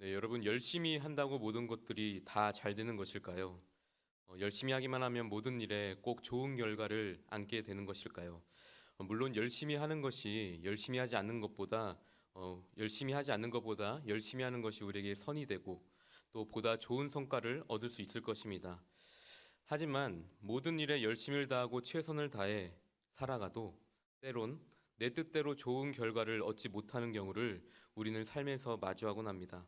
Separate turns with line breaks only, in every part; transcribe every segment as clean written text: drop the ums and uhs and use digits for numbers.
네, 여러분 열심히 한다고 모든 것들이 다 잘 되는 것일까요? 열심히 하기만 하면 모든 일에 꼭 좋은 결과를 안게 되는 것일까요? 물론 열심히 하는 것이 열심히 하지 않는 것보다 열심히 하지 않는 것보다 열심히 하는 것이 우리에게 선이 되고 또 보다 좋은 성과를 얻을 수 있을 것입니다. 하지만 모든 일에 열심을 다하고 최선을 다해 살아가도 때론 내 뜻대로 좋은 결과를 얻지 못하는 경우를 우리는 삶에서 마주하곤 합니다.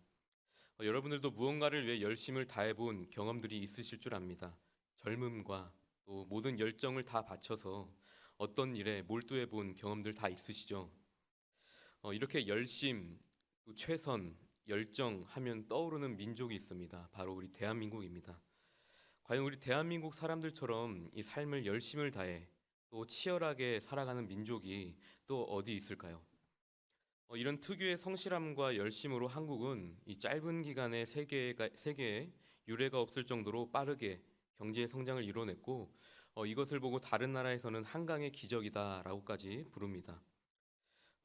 여러분들도 무언가를 위해 열심을 다해본 경험들이 있으실 줄 압니다. 젊음과 또 모든 열정을 다 바쳐서 어떤 일에 몰두해 본 경험들 다 있으시죠? 이렇게 열심, 또 최선, 열정 하면 떠오르는 민족이 있습니다. 바로 우리 대한민국입니다. 과연 우리 대한민국 사람들처럼 이 삶을 열심을 다해 또 치열하게 살아가는 민족이 또 어디 있을까요? 이런 특유의 성실함과 열심으로 한국은 이 짧은 기간에 세계에 유례가 없을 정도로 빠르게 경제 성장을 이뤄냈고 이것을 보고 다른 나라에서는 한강의 기적이다라고까지 부릅니다.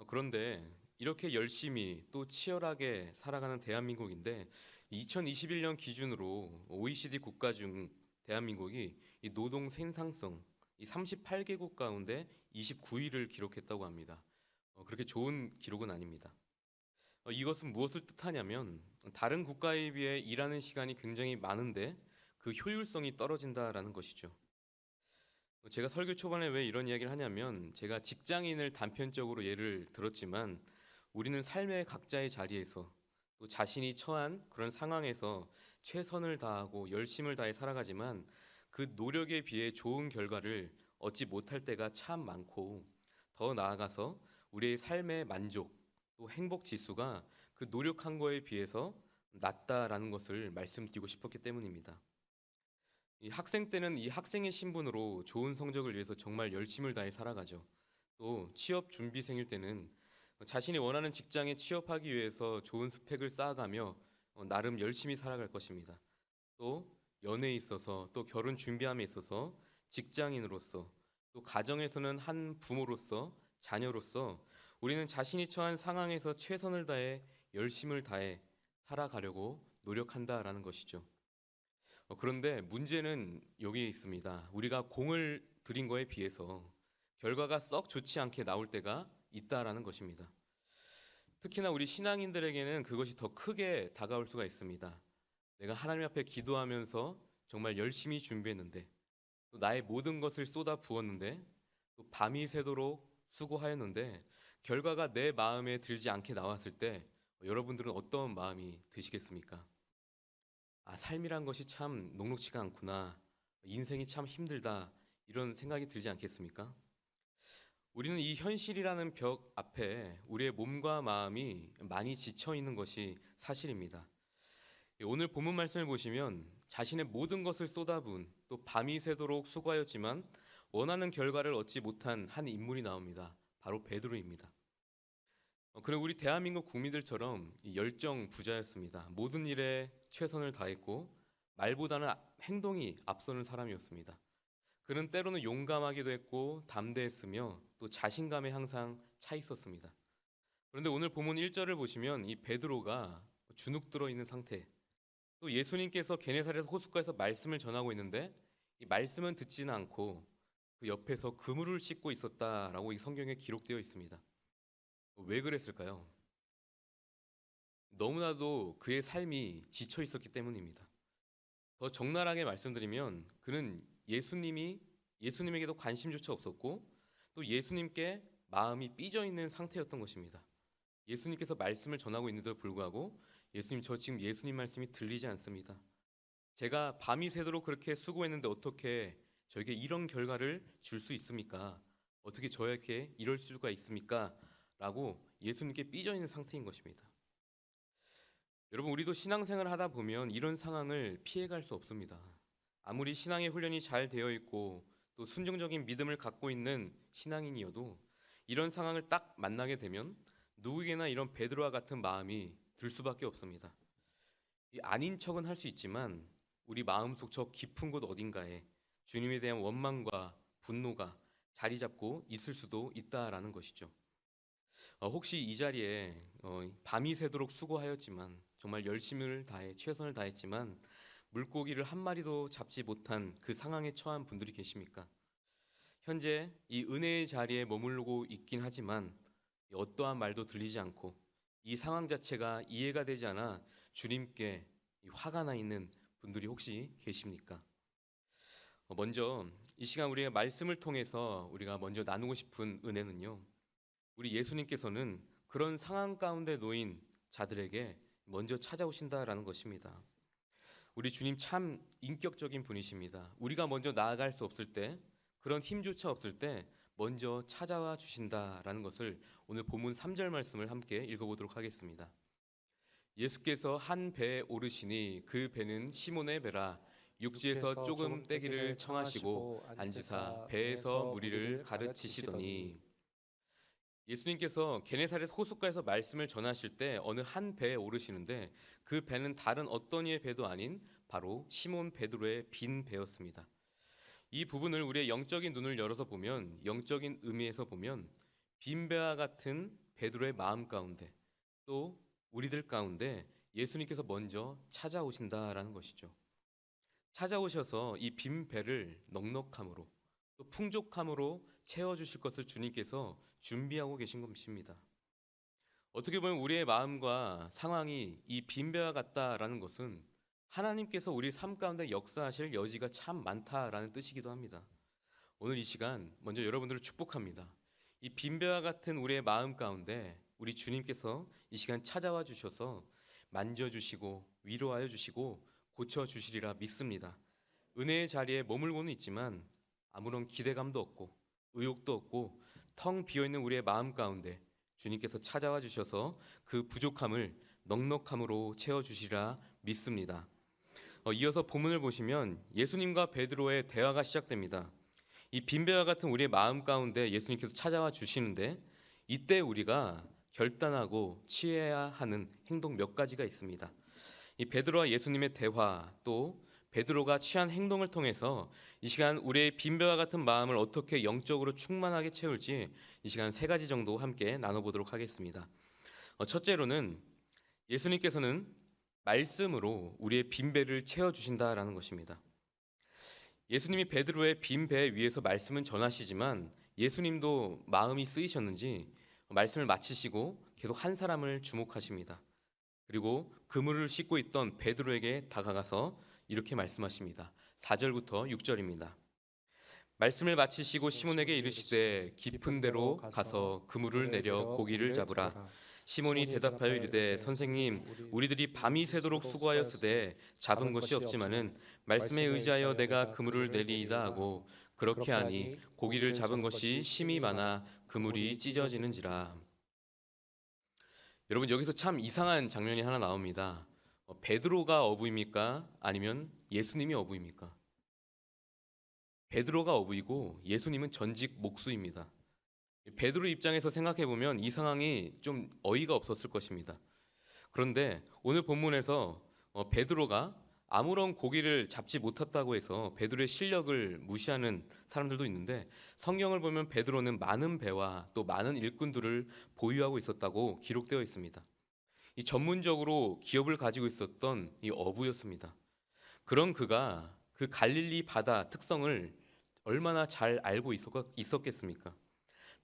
그런데 이렇게 열심히 또 치열하게 살아가는 대한민국인데 2021년 기준으로 OECD 국가 중 대한민국이 이 노동 생산성 이 38개국 가운데 29위를 기록했다고 합니다. 그렇게 좋은 기록은 아닙니다. 이것은 무엇을 뜻하냐면 다른 국가에 비해 일하는 시간이 굉장히 많은데 그 효율성이 떨어진다라는 것이죠. 제가 설교 초반에 왜 이런 이야기를 하냐면 제가 직장인을 단편적으로 예를 들었지만 우리는 삶의 각자의 자리에서 또 자신이 처한 그런 상황에서 최선을 다하고 열심을 다해 살아가지만 그 노력에 비해 좋은 결과를 얻지 못할 때가 참 많고 더 나아가서 우리의 삶의 만족 또 행복 지수가 그 노력한 거에 비해서 낮다라는 것을 말씀드리고 싶었기 때문입니다. 이 학생 때는 이 학생의 신분으로 좋은 성적을 위해서 정말 열심을 다해 살아가죠. 또 취업 준비생일 때는 자신이 원하는 직장에 취업하기 위해서 좋은 스펙을 쌓아가며 나름 열심히 살아갈 것입니다. 또 연애에 있어서 또 결혼 준비함에 있어서 직장인으로서 또 가정에서는 한 부모로서 자녀로서 우리는 자신이 처한 상황에서 최선을 다해 열심을 다해 살아가려고 노력한다라는 것이죠. 그런데 문제는 여기에 있습니다. 우리가 공을 들인 거에 비해서 결과가 썩 좋지 않게 나올 때가 있다라는 것입니다. 특히나 우리 신앙인들에게는 그것이 더 크게 다가올 수가 있습니다. 내가 하나님 앞에 기도하면서 정말 열심히 준비했는데 또 나의 모든 것을 쏟아 부었는데 또 밤이 새도록 수고하였는데 결과가 내 마음에 들지 않게 나왔을 때 여러분들은 어떤 마음이 드시겠습니까? 아, 삶이란 것이 참 녹록지가 않구나. 인생이 참 힘들다. 이런 생각이 들지 않겠습니까? 우리는 이 현실이라는 벽 앞에 우리의 몸과 마음이 많이 지쳐 있는 것이 사실입니다. 오늘 본문 말씀을 보시면 자신의 모든 것을 쏟아부은 또 밤이 새도록 수고하였지만 원하는 결과를 얻지 못한 한 인물이 나옵니다. 바로 베드로입니다. 그리고 우리 대한민국 국민들처럼 이 열정 부자였습니다. 모든 일에 최선을 다했고 말보다는 행동이 앞서는 사람이었습니다. 그는 때로는 용감하기도 했고 담대했으며 또 자신감에 항상 차 있었습니다. 그런데 오늘 본문 1절을 보시면 이 베드로가 주눅 들어 있는 상태, 또 예수님께서 게네사렛 호숫가에서 말씀을 전하고 있는데 이 말씀은 듣지는 않고 그 옆에서 그물을 씻고 있었다라고 이 성경에 기록되어 있습니다. 왜 그랬을까요? 너무나도 그의 삶이 지쳐 있었기 때문입니다. 더 적나라하게 말씀드리면 그는 예수님에게도 관심조차 없었고 또 예수님께 마음이 삐져 있는 상태였던 것입니다. 예수님께서 말씀을 전하고 있는데도 불구하고 예수님, 저 지금 예수님 말씀이 들리지 않습니다. 제가 밤이 새도록 그렇게 수고했는데 어떻게 저에게 이런 결과를 줄 수 있습니까? 어떻게 저에게 이럴 수가 있습니까? 라고 예수님께 삐져 있는 상태인 것입니다. 여러분, 우리도 신앙생활을 하다 보면 이런 상황을 피해갈 수 없습니다. 아무리 신앙의 훈련이 잘 되어 있고 또 순종적인 믿음을 갖고 있는 신앙인이어도 이런 상황을 딱 만나게 되면 누구에게나 이런 베드로와 같은 마음이 들 수밖에 없습니다. 아닌 척은 할 수 있지만 우리 마음속 저 깊은 곳 어딘가에 주님에 대한 원망과 분노가 자리 잡고 있을 수도 있다라는 것이죠. 혹시 이 자리에 밤이 새도록 수고하였지만 정말 열심을 다해 최선을 다했지만 물고기를 한 마리도 잡지 못한 그 상황에 처한 분들이 계십니까? 현재 이 은혜의 자리에 머무르고 있긴 하지만 어떠한 말도 들리지 않고 이 상황 자체가 이해가 되지 않아 주님께 화가 나 있는 분들이 혹시 계십니까? 먼저 이 시간 우리가 말씀을 통해서 우리가 먼저 나누고 싶은 은혜는요, 우리 예수님께서는 그런 상황 가운데 놓인 자들에게 먼저 찾아오신다라는 것입니다. 우리 주님 참 인격적인 분이십니다. 우리가 먼저 나아갈 수 없을 때, 그런 힘조차 없을 때 먼저 찾아와 주신다라는 것을 오늘 본문 3절 말씀을 함께 읽어보도록 하겠습니다. 예수께서 한 배에 오르시니 그 배는 시몬의 배라. 육지에서 조금 떼기를 청하시고 앉으사 배에서 무리를 가르치시더니. 예수님께서 게네사렛 호숫가에서 말씀을 전하실 때 어느 한 배에 오르시는데 그 배는 다른 어떤 이의 배도 아닌 바로 시몬 베드로의 빈 배였습니다. 이 부분을 우리의 영적인 눈을 열어서 보면, 영적인 의미에서 보면 빈 배와 같은 베드로의 마음 가운데, 또 우리들 가운데 예수님께서 먼저 찾아오신다라는 것이죠. 찾아오셔서 이 빈 배를 넉넉함으로 또 풍족함으로 채워주실 것을 주님께서 준비하고 계신 것입니다. 어떻게 보면 우리의 마음과 상황이 이 빈 배와 같다라는 것은 하나님께서 우리 삶 가운데 역사하실 여지가 참 많다라는 뜻이기도 합니다. 오늘 이 시간 먼저 여러분들을 축복합니다. 이 빈 배와 같은 우리의 마음 가운데 우리 주님께서 이 시간 찾아와 주셔서 만져주시고 위로하여 주시고 고쳐주시리라 믿습니다. 은혜의 자리에 머물고는 있지만 아무런 기대감도 없고 의욕도 없고 텅 비어있는 우리의 마음 가운데 주님께서 찾아와 주셔서 그 부족함을 넉넉함으로 채워주시리라 믿습니다. 이어서 본문을 보시면 예수님과 베드로의 대화가 시작됩니다. 이 빈배와 같은 우리의 마음 가운데 예수님께서 찾아와 주시는데 이때 우리가 결단하고 취해야 하는 행동 몇 가지가 있습니다. 이 베드로와 예수님의 대화, 또 베드로가 취한 행동을 통해서 이 시간 우리의 빈배와 같은 마음을 어떻게 영적으로 충만하게 채울지 이 시간 3가지 정도 함께 나눠보도록 하겠습니다. 첫째로는 예수님께서는 말씀으로 우리의 빈배를 채워주신다라는 것입니다. 예수님이 베드로의 빈 배 위에서 말씀은 전하시지만 예수님도 마음이 쓰이셨는지 말씀을 마치시고 계속 한 사람을 주목하십니다. 그리고 그물을 씻고 있던 베드로에게 다가가서 이렇게 말씀하십니다. 4절부터 6절입니다. 말씀을 마치시고 시몬에게 이르시되 깊은 데로 가서 그물을 내려 고기를 잡으라. 시몬이 대답하여 이르되 선생님 우리들이 밤이 새도록 수고하였으되 잡은 것이 없지만은 말씀에 의지하여 내가 그물을 내리이다 하고 그렇게 하니 고기를 잡은 것이 심이 많아 그물이 찢어지는지라. 여러분 여기서 참 이상한 장면이 하나 나옵니다. 베드로가 어부입니까? 아니면 예수님이 어부입니까? 베드로가 어부이고 예수님은 전직 목수입니다. 베드로 입장에서 생각해 보면 이 상황이 좀 어이가 없었을 것입니다. 그런데 오늘 본문에서 베드로가 아무런 고기를 잡지 못했다고 해서 베드로의 실력을 무시하는 사람들도 있는데 성경을 보면 베드로는 많은 배와 또 많은 일꾼들을 보유하고 있었다고 기록되어 있습니다. 이 전문적으로 기업을 가지고 있었던 이 어부였습니다. 그런 그가 그 갈릴리 바다 특성을 얼마나 잘 알고 있었겠습니까?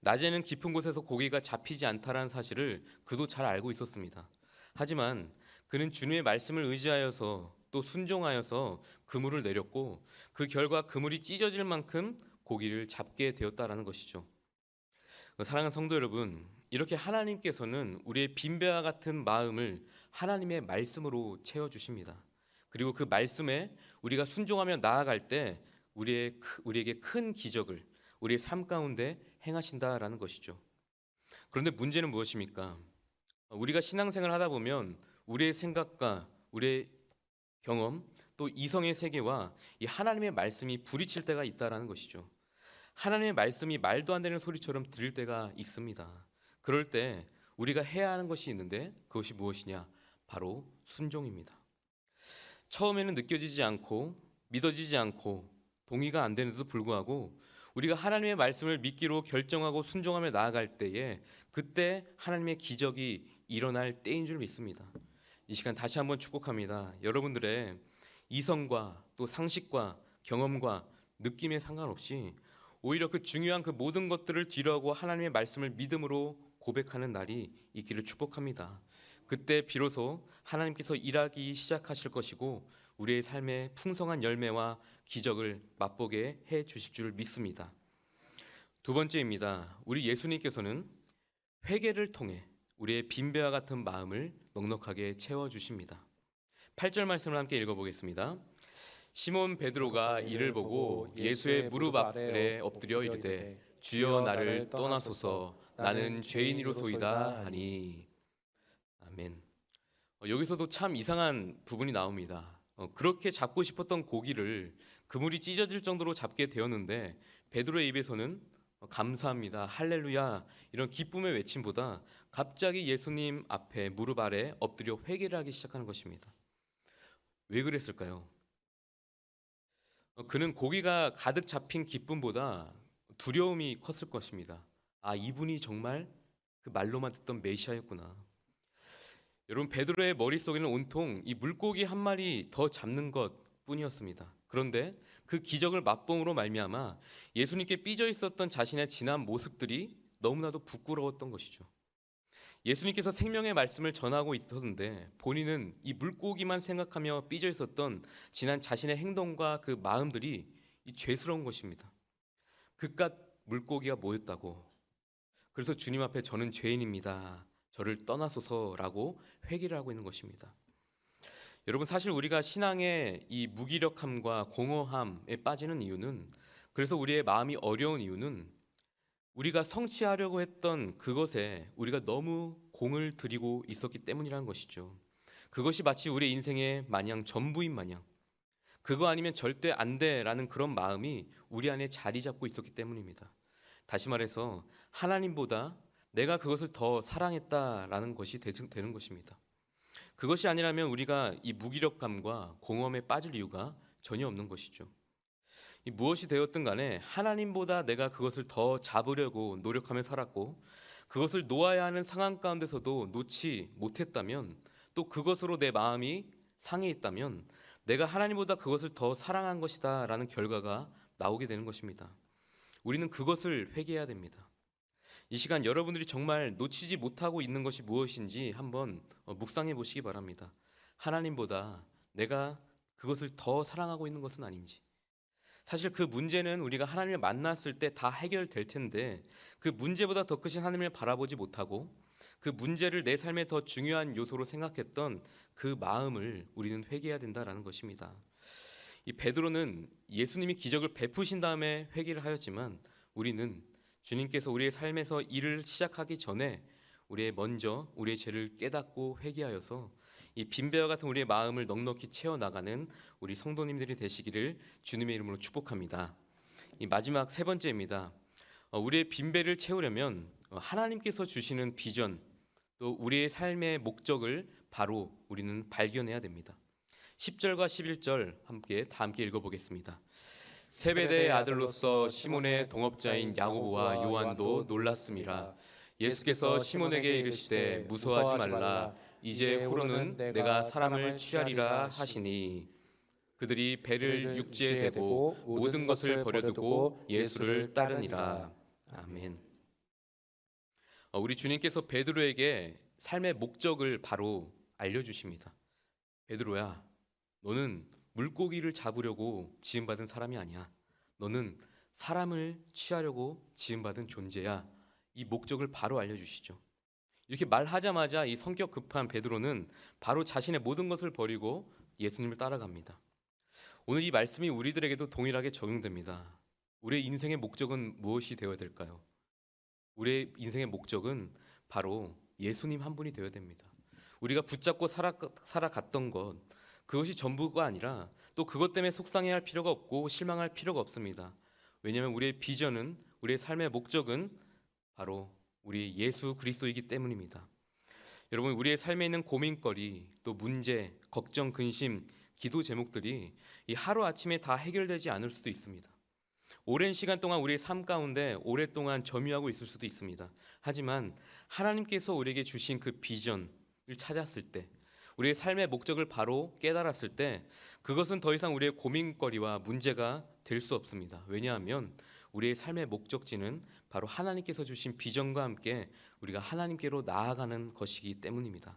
낮에는 깊은 곳에서 고기가 잡히지 않다라는 사실을 그도 잘 알고 있었습니다. 하지만 그는 주님의 말씀을 의지하여서 또 순종하여서 그물을 내렸고 그 결과 그물이 찢어질 만큼 고기를 잡게 되었다라는 것이죠. 사랑하는 성도 여러분, 이렇게 하나님께서는 우리의 빈배와 같은 마음을 하나님의 말씀으로 채워주십니다. 그리고 그 말씀에 우리가 순종하며 나아갈 때 우리에게 큰 기적을 우리의 삶 가운데 행하신다라는 것이죠. 그런데 문제는 무엇입니까? 우리가 신앙생활을 하다 보면 우리의 생각과 우리의 경험 또 이성의 세계와 이 하나님의 말씀이 부딪힐 때가 있다라는 것이죠. 하나님의 말씀이 말도 안 되는 소리처럼 들릴 때가 있습니다. 그럴 때 우리가 해야 하는 것이 있는데 그것이 무엇이냐? 바로 순종입니다. 처음에는 느껴지지 않고 믿어지지 않고 동의가 안 되는데도 불구하고 우리가 하나님의 말씀을 믿기로 결정하고 순종하며 나아갈 때에 그때 하나님의 기적이 일어날 때인 줄 믿습니다. 이 시간 다시 한번 축복합니다. 여러분들의 이성과 또 상식과 경험과 느낌에 상관없이 오히려 그 중요한 그 모든 것들을 뒤로하고 하나님의 말씀을 믿음으로 고백하는 날이 있기를 축복합니다. 그때 비로소 하나님께서 일하기 시작하실 것이고 우리의 삶의 풍성한 열매와 기적을 맛보게 해 주실 줄 믿습니다. 두 번째입니다. 우리 예수님께서는 회개를 통해 우리의 빈배와 같은 마음을 넉넉하게 채워 주십니다. 8절 말씀을 함께 읽어보겠습니다. 시몬 베드로가 이를 보고 예수의 무릎 아래 엎드려 이르되 주여 나를 떠나소서 나는 죄인이로소이다 하니. 아멘. 여기서도 참 이상한 부분이 나옵니다. 그렇게 잡고 싶었던 고기를 그물이 찢어질 정도로 잡게 되었는데 베드로의 입에서는 감사합니다, 할렐루야 이런 기쁨의 외침보다 갑자기 예수님 앞에 무릎 아래 엎드려 회개를 하기 시작하는 것입니다. 왜 그랬을까요? 그는 고기가 가득 잡힌 기쁨보다 두려움이 컸을 것입니다. 아, 이분이 정말 그 말로만 듣던 메시아였구나. 여러분, 베드로의 머릿속에는 온통 이 물고기 한 마리 더 잡는 것뿐이었습니다. 그런데 그 기적을 맛봄으로 말미암아 예수님께 삐져 있었던 자신의 지난 모습들이 너무나도 부끄러웠던 것이죠. 예수님께서 생명의 말씀을 전하고 있었는데 본인은 이 물고기만 생각하며 삐져 있었던 지난 자신의 행동과 그 마음들이 이 죄스러운 것입니다. 그깟 물고기가 뭐였다고. 그래서 주님 앞에 저는 죄인입니다, 저를 떠나소서라고 회개를 하고 있는 것입니다. 여러분, 사실 우리가 신앙의 이 무기력함과 공허함에 빠지는 이유는, 그래서 우리의 마음이 어려운 이유는 우리가 성취하려고 했던 그것에 우리가 너무 공을 들이고 있었기 때문이라는 것이죠. 그것이 마치 우리의 인생의 마냥 전부인 마냥, 그거 아니면 절대 안 돼라는 그런 마음이 우리 안에 자리 잡고 있었기 때문입니다. 다시 말해서 하나님보다 내가 그것을 더 사랑했다라는 것이 되는 것입니다. 그것이 아니라면 우리가 이 무기력감과 공허함에 빠질 이유가 전혀 없는 것이죠. 이 무엇이 되었든 간에 하나님보다 내가 그것을 더 잡으려고 노력하며 살았고 그것을 놓아야 하는 상황 가운데서도 놓지 못했다면, 또 그것으로 내 마음이 상해 있다면 내가 하나님보다 그것을 더 사랑한 것이다 라는 결과가 나오게 되는 것입니다. 우리는 그것을 회개해야 됩니다. 이 시간 여러분들이 정말 놓치지 못하고 있는 것이 무엇인지 한번 묵상해 보시기 바랍니다. 하나님보다 내가 그것을 더 사랑하고 있는 것은 아닌지. 사실 그 문제는 우리가 하나님을 만났을 때 다 해결될 텐데 그 문제보다 더 크신 하나님을 바라보지 못하고 그 문제를 내 삶의 더 중요한 요소로 생각했던 그 마음을 우리는 회개해야 된다라는 것입니다. 이 베드로는 예수님이 기적을 베푸신 다음에 회개를 하였지만 우리는 주님께서 우리의 삶에서 일을 시작하기 전에 먼저 우리의 죄를 깨닫고 회개하여서 이 빈배와 같은 우리의 마음을 넉넉히 채워나가는 우리 성도님들이 되시기를 주님의 이름으로 축복합니다. 이 마지막 세 번째입니다. 우리의 빈배를 채우려면 하나님께서 주시는 비전, 또 우리의 삶의 목적을 바로 우리는 발견해야 됩니다. 10절과 11절 다 함께 읽어보겠습니다. 세베대의 아들로서 시몬의 동업자인 야고보와 요한도 놀랐음이라. 예수께서 시몬에게 이르시되 무서워하지 말라. 이제 후로는 내가 사람을 취하리라 하시니. 그들이 배를 육지에 대고 모든 것을 버려두고 예수를 따르니라. 아멘. 우리 주님께서 베드로에게 삶의 목적을 바로 알려주십니다. 베드로야, 너는 물고기를 잡으려고 지음받은 사람이 아니야. 너는 사람을 취하려고 지음받은 존재야. 이 목적을 바로 알려주시죠. 이렇게 말하자마자 이 성격 급한 베드로는 바로 자신의 모든 것을 버리고 예수님을 따라갑니다. 오늘 이 말씀이 우리들에게도 동일하게 적용됩니다. 우리의 인생의 목적은 무엇이 되어야 될까요? 우리의 인생의 목적은 바로 예수님 한 분이 되어야 됩니다. 우리가 붙잡고 살아갔던 것, 그것이 전부가 아니라 또 그것 때문에 속상해할 필요가 없고 실망할 필요가 없습니다. 왜냐하면 우리의 비전은, 우리의 삶의 목적은 바로 우리 예수 그리스도이기 때문입니다. 여러분, 우리의 삶에 있는 고민거리, 또 문제, 걱정, 근심, 기도 제목들이 이 하루아침에 다 해결되지 않을 수도 있습니다. 오랜 시간 동안 우리의 삶 가운데 오랫동안 점유하고 있을 수도 있습니다. 하지만 하나님께서 우리에게 주신 그 비전을 찾았을 때, 우리의 삶의 목적을 바로 깨달았을 때 그것은 더 이상 우리의 고민거리와 문제가 될 수 없습니다. 왜냐하면 우리의 삶의 목적지는 바로 하나님께서 주신 비전과 함께 우리가 하나님께로 나아가는 것이기 때문입니다.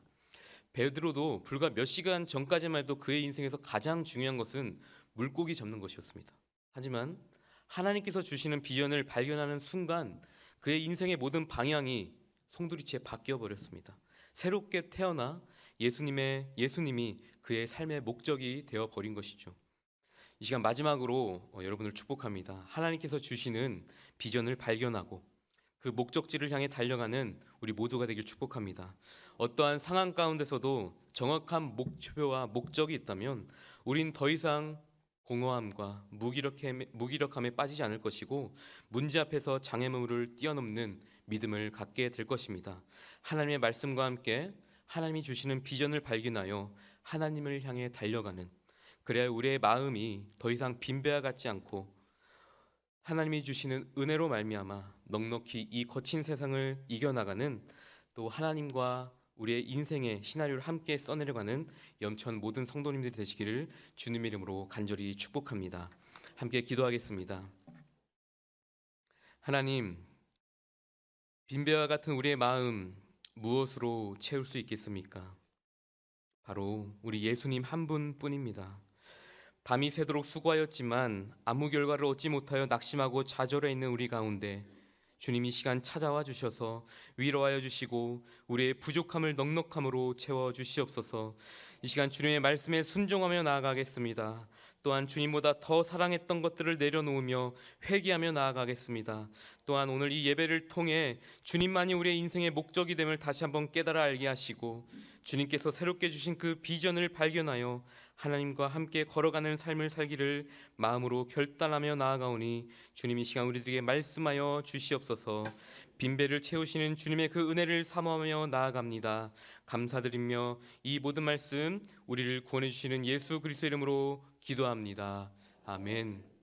베드로도 불과 몇 시간 전까지만 해도 그의 인생에서 가장 중요한 것은 물고기 잡는 것이었습니다. 하지만 하나님께서 주시는 비전을 발견하는 순간 그의 인생의 모든 방향이 송두리째 바뀌어 버렸습니다. 새롭게 태어나 예수님이 그의 삶의 목적이 되어 버린 것이죠. 이 시간 마지막으로 여러분을 축복합니다. 하나님께서 주시는 비전을 발견하고 그 목적지를 향해 달려가는 우리 모두가 되길 축복합니다. 어떠한 상황 가운데서도 정확한 목표와 목적이 있다면 우린 더 이상 공허함과 무기력함에 빠지지 않을 것이고 문제 앞에서 장애물을 뛰어넘는 믿음을 갖게 될 것입니다. 하나님의 말씀과 함께 하나님이 주시는 비전을 발견하여 하나님을 향해 달려가는, 그래야 우리의 마음이 더 이상 빈배와 같지 않고 하나님이 주시는 은혜로 말미암아 넉넉히 이 거친 세상을 이겨나가는, 또 하나님과 우리의 인생의 시나리오를 함께 써내려가는 영천 모든 성도님들이 되시기를 주님 이름으로 간절히 축복합니다. 함께 기도하겠습니다. 하나님, 빈배와 같은 우리의 마음 무엇으로 채울 수 있겠습니까? 바로 우리 예수님 한 분뿐입니다. 밤이 새도록 수고하였지만 아무 결과를 얻지 못하여 낙심하고 좌절해 있는 우리 가운데 주님이 시간 찾아와 주셔서 위로하여 주시고 우리의 부족함을 넉넉함으로 채워 주시옵소서. 이 시간 주님의 말씀에 순종하며 나아가겠습니다. 또한 주님보다 더 사랑했던 것들을 내려놓으며 회개하며 나아가겠습니다. 또한 오늘 이 예배를 통해 주님만이 우리의 인생의 목적이 됨을 다시 한번 깨달아 알게 하시고 주님께서 새롭게 주신 그 비전을 발견하여 하나님과 함께 걸어가는 삶을 살기를 마음으로 결단하며 나아가오니 주님이 시간 우리들에게 말씀하여 주시옵소서. 빈배를 채우시는 주님의 그 은혜를 사모하며 나아갑니다. 감사드리며 이 모든 말씀 우리를 구원해 주시는 예수 그리스도 이름으로 기도합니다. 아멘.